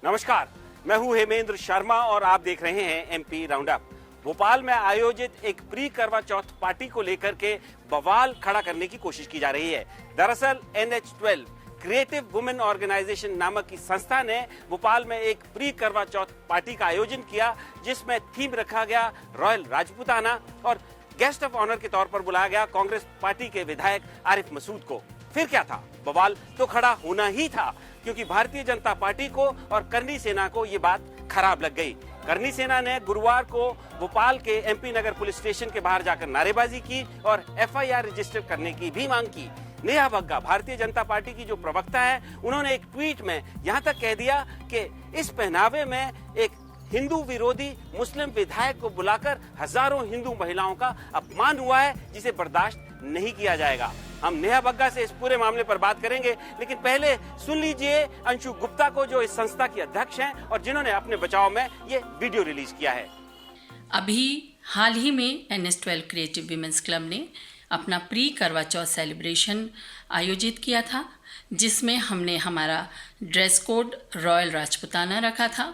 नमस्कार, मैं हूं हेमेंद्र शर्मा और आप देख रहे हैं एमपी राउंड अप। भोपाल में आयोजित एक प्री करवा चौथ पार्टी को लेकर के बवाल खड़ा करने की कोशिश की जा रही है। दरअसल NH12 क्रिएटिव वुमेन ऑर्गेनाइजेशन नामक की संस्था ने भोपाल में एक प्री करवा चौथ पार्टी का आयोजन किया, जिसमें थीम रखा गया रॉयल राजपूताना और गेस्ट ऑफ ऑनर के तौर पर बुलाया गया कांग्रेस पार्टी के विधायक आरिफ मसूद को। फिर क्या था, बवाल तो खड़ा होना ही था, क्योंकि भारतीय जनता पार्टी को और करनी सेना को ये बात खराब लग गई। करनी सेना ने गुरुवार को भोपाल के MP नगर पुलिस स्टेशन के बाहर जाकर नारेबाजी की और FIR रजिस्टर करने की भी मांग की। नेहा बग्गा, भारतीय जनता पार्टी की जो प्रवक्ता है, उन्होंने एक ट्वीट में यहां तक कह दिया कि इस पहनावे में एक हिंदू विरोधी मुस्लिम विधायक को बुलाकर हजारों हिंदू महिलाओं का अपमान हुआ है, जिसे बर्दाश्त नहीं किया जाएगा। हम नेहा बग्गा से इस पूरे मामले पर बात करेंगे, लेकिन पहले सुन लीजिए अंशु गुप्ता को, जो इस संस्था की अध्यक्ष हैं और जिन्होंने अपने बचाव में ये वीडियो रिलीज किया है। अभी हाल ही में NH12 क्रिएटिव विमेंस क्लब ने अपना प्री करवा चौथ सेलिब्रेशन आयोजित किया था, जिसमें हमने हमारा ड्रेस कोड रॉयल राजपूताना रखा था।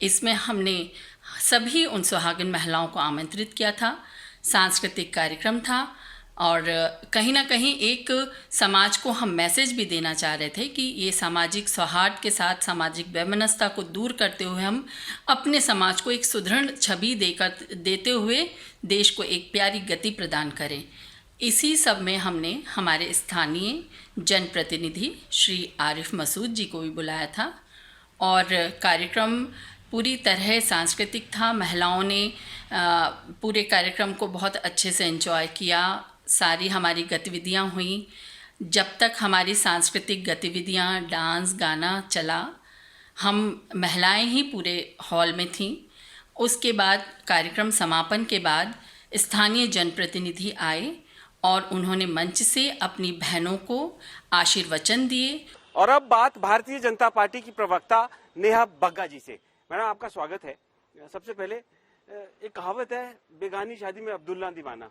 इसमें हमने सभी उन सुहागिन महिलाओं को आमंत्रित किया था। सांस्कृतिक कार्यक्रम था और कहीं ना कहीं एक समाज को हम मैसेज भी देना चाह रहे थे कि ये सामाजिक सौहार्द के साथ सामाजिक वैमनस्यता को दूर करते हुए हम अपने समाज को एक सुदृढ़ छवि देते हुए देश को एक प्यारी गति प्रदान करें। इसी सब में हमने हमारे स्थानीय जनप्रतिनिधि श्री आरिफ मसूद जी को भी बुलाया था और कार्यक्रम पूरी तरह सांस्कृतिक था। महिलाओं ने पूरे कार्यक्रम को बहुत अच्छे से एंजॉय किया। सारी हमारी गतिविधियां हुई। जब तक हमारी सांस्कृतिक गतिविधियां, डांस, गाना चला, हम महिलाएं ही पूरे हॉल में थीं। उसके बाद कार्यक्रम समापन के बाद स्थानीय जनप्रतिनिधि आए और उन्होंने मंच से अपनी बहनों को आशीर्वचन दिए। और अब बात भारतीय जनता पार्टी की प्रवक्ता नेहा बग्गा जी से। मैडम, आपका स्वागत है। सबसे पहले एक कहावत है, बेगानी शादी में अब्दुल्ला दीवाना।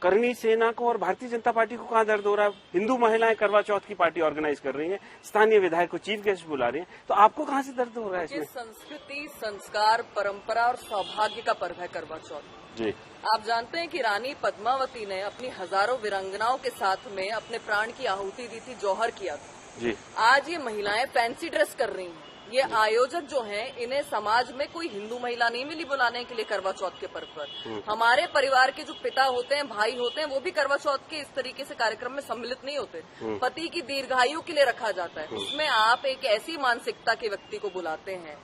करनी सेना को और भारतीय जनता पार्टी को कहाँ दर्द हो रहा है? हिंदू महिलाएं करवा चौथ की पार्टी ऑर्गेनाइज कर रही हैं, स्थानीय विधायक को चीफ गेस्ट बुला रही हैं, तो आपको कहाँ से दर्द हो रहा है इसमें? संस्कृति, संस्कार, परंपरा और सौभाग्य का पर्व है करवा चौथ जी। आप जानते हैं कि रानी पद्मावती ने अपनी हजारों वीरांगनाओं के साथ में अपने प्राण की आहुति दी थी, जौहर किया था जी। आज ये महिलाएं फैंसी ड्रेस कर रही हैं। ये आयोजक जो हैं, इन्हें समाज में कोई हिंदू महिला नहीं मिली बुलाने के लिए करवा चौथ के पर्व पर। हमारे परिवार के जो पिता होते हैं, भाई होते हैं, वो भी करवा चौथ के इस तरीके से कार्यक्रम में सम्मिलित नहीं होते। पति की दीर्घायु के लिए रखा जाता है। उसमें आप एक ऐसी मानसिकता के व्यक्ति को बुलाते हैं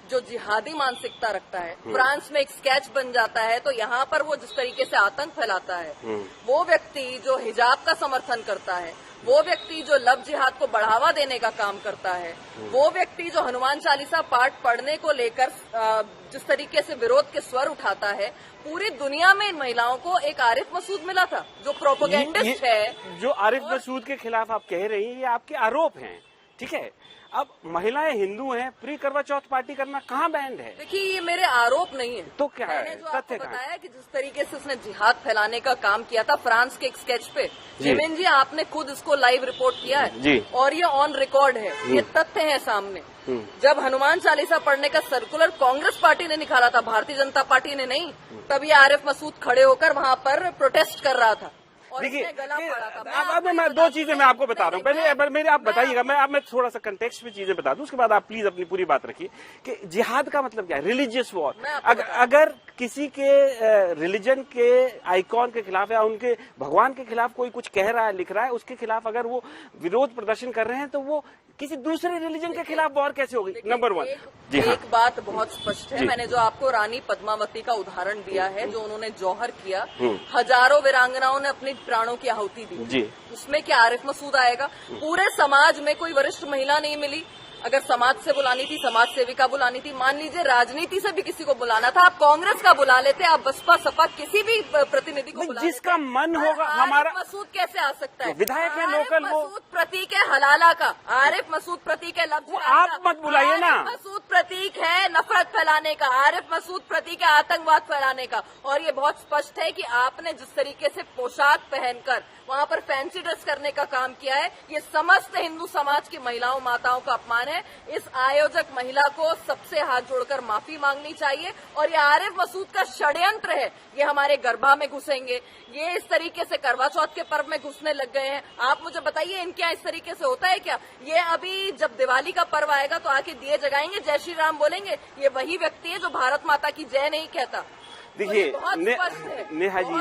जो जिहादी मानसिकता रखता है। फ्रांस में एक स्केच बन जाता है, तो यहाँ पर वो जिस तरीके से आतंक फैलाता है, वो व्यक्ति जो हिजाब का समर्थन करता है, वो व्यक्ति जो लव जिहाद को बढ़ावा देने का काम करता है, वो व्यक्ति जो हनुमान चालीसा पाठ पढ़ने को लेकर जिस तरीके से विरोध के स्वर उठाता है, पूरी दुनिया में इन महिलाओं को एक आरिफ मसूद मिला था जो प्रोपोगेंडिस्ट है। जो आरिफ मसूद के खिलाफ आप कह रही हैं, ये आपके आरोप हैं, ठीक है। अब महिलाएं हिंदू हैं, प्री करवा चौथ पार्टी करना कहाँ बैंड है? देखिए, ये मेरे आरोप नहीं है। तो क्या है? मैंने जो आपको बताया कि जिस तरीके से उसने जिहाद फैलाने का काम किया था फ्रांस के एक स्केच पे, जिमिन जी आपने खुद इसको लाइव रिपोर्ट किया है जी। और ये ऑन रिकॉर्ड है, ये तथ्य है सामने। जब हनुमान चालीसा पढ़ने का सर्कुलर कांग्रेस पार्टी ने निकाला था, भारतीय जनता पार्टी ने नहीं, तब ये आरिफ मसूद खड़े होकर वहाँ पर प्रोटेस्ट कर रहा था। देखिए, अब मैं दो चीजें मैं आपको बता रहा हूँ। पहले मेरे आप बताइएगा, मैं थोड़ा सा कंटेक्स्ट में चीजें बता दूं, उसके बाद आप प्लीज अपनी पूरी बात रखिए कि जिहाद का मतलब क्या है। रिलीजियस वॉर, अगर किसी के रिलीजन के आइकॉन के खिलाफ या उनके भगवान के खिलाफ कोई कुछ कह रहा है, लिख रहा है, उसके खिलाफ अगर वो विरोध प्रदर्शन कर रहे हैं, तो वो किसी दूसरे रिलीजन के खिलाफ वॉर कैसे होगी? नंबर वन जी। एक बात बहुत स्पष्ट है, मैंने जो आपको रानी पद्मावती का उदाहरण दिया है, जो उन्होंने जौहर किया, हजारों वीरांगनाओं ने अपनी प्राणों की आहुति दी जी। उसमें क्या आरिफ मसूद आएगा? पूरे समाज में कोई वरिष्ठ महिला नहीं मिली। अगर समाज से बुलानी थी, समाज सेविका बुलानी थी, मान लीजिए राजनीति से भी किसी को बुलाना था, आप कांग्रेस का बुला लेते, आप बसपा सपा किसी भी प्रतिनिधि को बुला जिसका मन होगा। हमारा मसूद कैसे आ सकता है? विधायक है लोकल, वो मसूद प्रतीक है हलाला का। आरिफ मसूद प्रतीक है लफ्ज, आप मत बुलाइए ना। मसूद प्रतीक है नफरत फैलाने का, आरिफ मसूद प्रतीक है आतंकवाद फैलाने का। और ये बहुत स्पष्ट है कि आपने जिस तरीके से पोशाक पहनकर वहाँ पर फैंसी ड्रेस करने का काम किया है। ये समस्त हिंदू समाज की महिलाओं माताओं का अपमान है। इस आयोजक महिला को सबसे हाथ जोड़कर माफी मांगनी चाहिए और ये आरिफ मसूद का षड्यंत्र है। ये हमारे गरबा में घुसेंगे, ये इस तरीके से करवा चौथ के पर्व में घुसने लग गए हैं। आप मुझे बताइए इनके यहाँ इस तरीके से होता है क्या? ये अभी जब दिवाली का पर्व आएगा तो आके दिए जगाएंगे, जय श्री राम बोलेंगे। ये वही व्यक्ति है जो भारत माता की जय नहीं कहता। देखिए नेहा जी,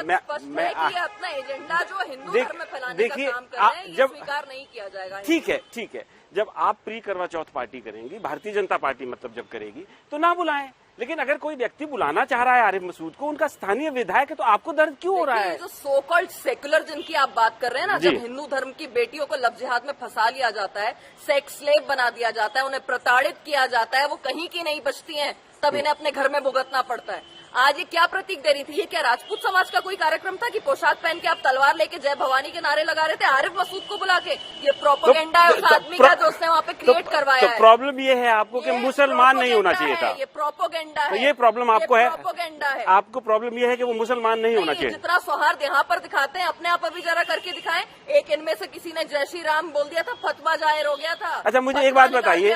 मैं ये अपना एजेंडा जो हिंदू धर्म में फैलाने का काम कर रहे हैं, ये स्वीकार नहीं किया जाएगा। ठीक है, जब आप प्री करवा चौथ पार्टी करेंगी, भारतीय जनता पार्टी मतलब जब करेगी तो ना बुलाएं, लेकिन अगर कोई व्यक्ति बुलाना चाह रहा है आरिफ मसूद को, उनका स्थानीय विधायक है, तो आपको दर्द क्यों हो रहा है? जो सो कॉल्ड सेकुलर जिनकी आप बात कर रहे हैं ना, जब हिंदू धर्म की बेटियों को लव जिहाद में फंसा लिया जाता है, सेक्स स्लेव बना दिया जाता है, उन्हें प्रताड़ित किया जाता है, वो कहीं की नहीं बचती हैं, तब इन्हें अपने घर में भुगतना पड़ता है। आज ये क्या प्रतीक दे रही थी? ये क्या राजपूत समाज का कोई कार्यक्रम था कि पोशाक पहन के आप तलवार लेके जय भवानी के नारे लगा रहे थे आरिफ मसूद को बुला के? ये प्रोपोगेंडा है उस आदमी का जो उसने वहाँ पे क्रिएट करवाया है। प्रॉब्लम ये है आपको कि मुसलमान नहीं होना चाहिए था। ये प्रोपोगेंडा है। ये प्रॉब्लम आपको है, प्रोपोगेंडा है। आपको प्रॉब्लम ये है कि वो मुसलमान नहीं होना चाहिए। जितना सौहार्द यहाँ पर दिखाते हैं, अपने आप अभी जरा करके दिखाएं। एक इनमें से किसी ने जय श्री राम बोल दिया था, फतवा जाहिर हो गया था। अच्छा, मुझे एक बात बताइए,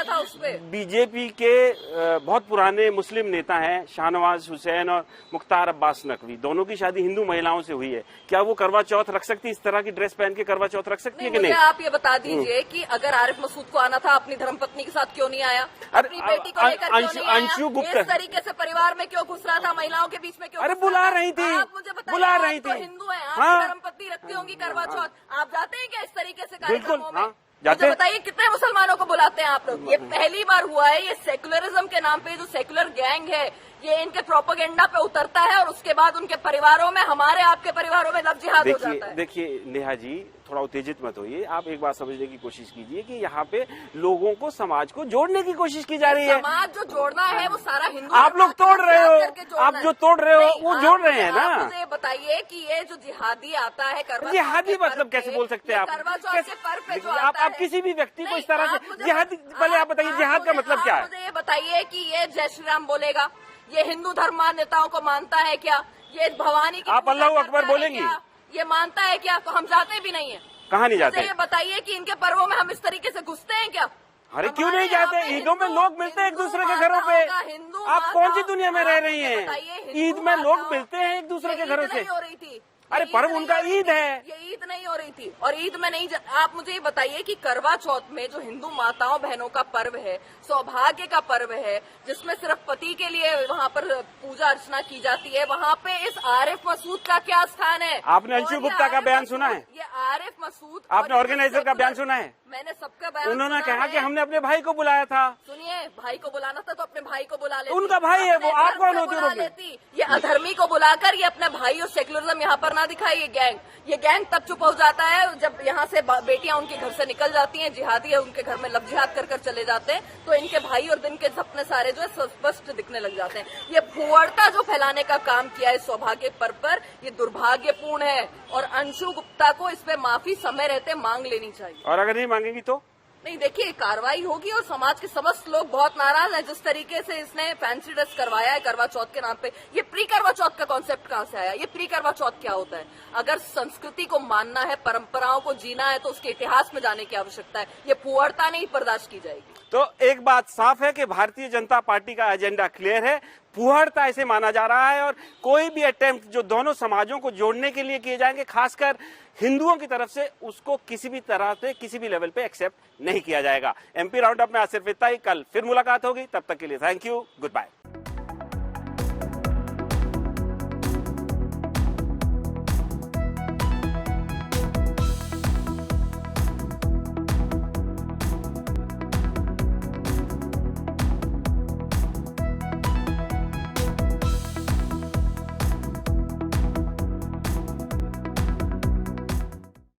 बीजेपी के बहुत पुराने मुस्लिम नेता हैं शाहनवाज हुसैन और मुख्तार अब्बास नकवी, दोनों की शादी हिंदू महिलाओं से हुई है। क्या वो करवा चौथ रख सकती, इस तरह की ड्रेस पहन के करवा चौथ रख सकती है कि नहीं? आप ये बता दीजिए कि अगर आरिफ मसूद को आना था, अपनी धर्मपत्नी के साथ क्यों नहीं आया? अपनी बेटी को लेकर क्यों नहीं आया? अंशु गुप्ता इस तरीके से परिवार में क्यों घुस रहा था, महिलाओं के बीच में क्यों? अरे बुला रही थी, आप मुझे बताइए, बुला रही थी। हिंदू है, आप धर्मपत्नी रखती होंगी करवा चौथ, आप जाते हैं क्या इस तरीके से कार्यक्रमों में? मुझे बताइए कितने मुसलमानों को बुलाते हैं आप लोग? ये पहली बार हुआ है। ये सेकुलरिज्म के नाम पे जो सेकुलर गैंग है, ये इनके प्रोपेगेंडा पे उतरता है और उसके बाद उनके परिवारों में, हमारे आपके परिवारों में लव जिहाद हो जाता है। देखिए नेहा जी, थोड़ा उत्तेजित मत होइए। आप एक बात समझने की कोशिश कीजिए कि यहाँ पे लोगों को, समाज को जोड़ने की कोशिश की जा रही है। समाज जो जोड़ना है वो सारा हिंदू आप लोग तोड़ रहे हो। आप जो तोड़ रहे हो वो जोड़ रहे हैं ना। मुझे बताइए कि ये जो जिहादी आता है, जिहादी मतलब कैसे बोल सकते हैं आप? करवा चौथ के पर्व पे जो आप किसी भी व्यक्ति को इस तरह से जिहादी, पहले आप बताइए जिहाद का मतलब क्या है? मुझे ये बताइए कि ये जय श्री राम बोलेगा, ये हिंदू धर्म मान्यताओं को मानता है क्या? ये भवानी की आप अल्लाहू अकबर बोलेंगी? ये मानता है क्या? तो हम जाते भी नहीं है। कहाँ नहीं जाते? ये बताइए कि इनके पर्वों में हम इस तरीके से घुसते हैं क्या? अरे क्यों नहीं जाते? ईदों में लोग मिलते हैं एक दूसरे के घरों पे। आप कौन सी दुनिया में रह रही हैं? ईद में लोग मिलते हैं एक दूसरे के घरों से। हो रही थी, अरे पर्व उनका ईद है। ये ईद नहीं हो रही थी और ईद में नहीं आप मुझे ये बताइए कि करवा चौथ में जो हिंदू माताओं बहनों का पर्व है, सौभाग्य का पर्व है, जिसमें सिर्फ पति के लिए वहाँ पर पूजा अर्चना की जाती है, वहाँ पे इस आरिफ मसूद का क्या स्थान है? आपने अंशु गुप्ता का बयान सुना है? ये आरिफ मसूद, आपने ऑर्गेनाइजर का बयान सुना है? मैंने सबका बयान। उन्होंने कहा कि हमने अपने भाई को बुलाया था। सुनिए, भाई को बुलाना था तो अपने भाई को बुला लेती। उनका भाई है वो, आप कौन होती लेती? ये अधर्मी को बुलाकर ये अपने भाई और सेक्युलरिज्म यहाँ पर ना दिखाई। ये गैंग तब चुप हो जाता है जब यहाँ से बेटियां उनके घर से निकल जाती हैं, जिहादी है उनके घर में लव जिहाद कर चले जाते हैं, तो इनके भाई और दिन के सपने सारे जो है स्पष्ट दिखने लग जाते हैं। ये फुहड़ता जो फैलाने का काम किया है सौभाग्य पर्व पर, ये दुर्भाग्यपूर्ण है और अंशु गुप्ता को इस पे माफी समय रहते मांग लेनी चाहिए। और अगर नहीं मांगेंगी तो नहीं, देखिए कार्रवाई होगी और समाज के समस्त लोग बहुत नाराज हैं जिस तरीके से इसने फैंसी ड्रेस करवाया है करवा चौथ के नाम पे। ये प्री करवा चौथ का कॉन्सेप्ट कहाँ से आया? ये प्री करवा चौथ क्या होता है? अगर संस्कृति को मानना है, परंपराओं को जीना है, तो उसके इतिहास में जाने की आवश्यकता है। ये फुहड़ता नहीं बर्दाश्त की जाएगी। तो एक बात साफ है कि भारतीय जनता पार्टी का एजेंडा क्लियर है, फुहड़ता इसे माना जा रहा है और कोई भी अटेम्प्ट जो दोनों समाजों को जोड़ने के लिए किए जाएंगे, खासकर हिंदुओं की तरफ से, उसको किसी भी तरह से, किसी भी लेवल पे एक्सेप्ट नहीं किया जाएगा। एमपी राउंड अप में आज सिर्फ इतना ही। कल फिर मुलाकात होगी, तब तक के लिए थैंक यू, गुड बाय।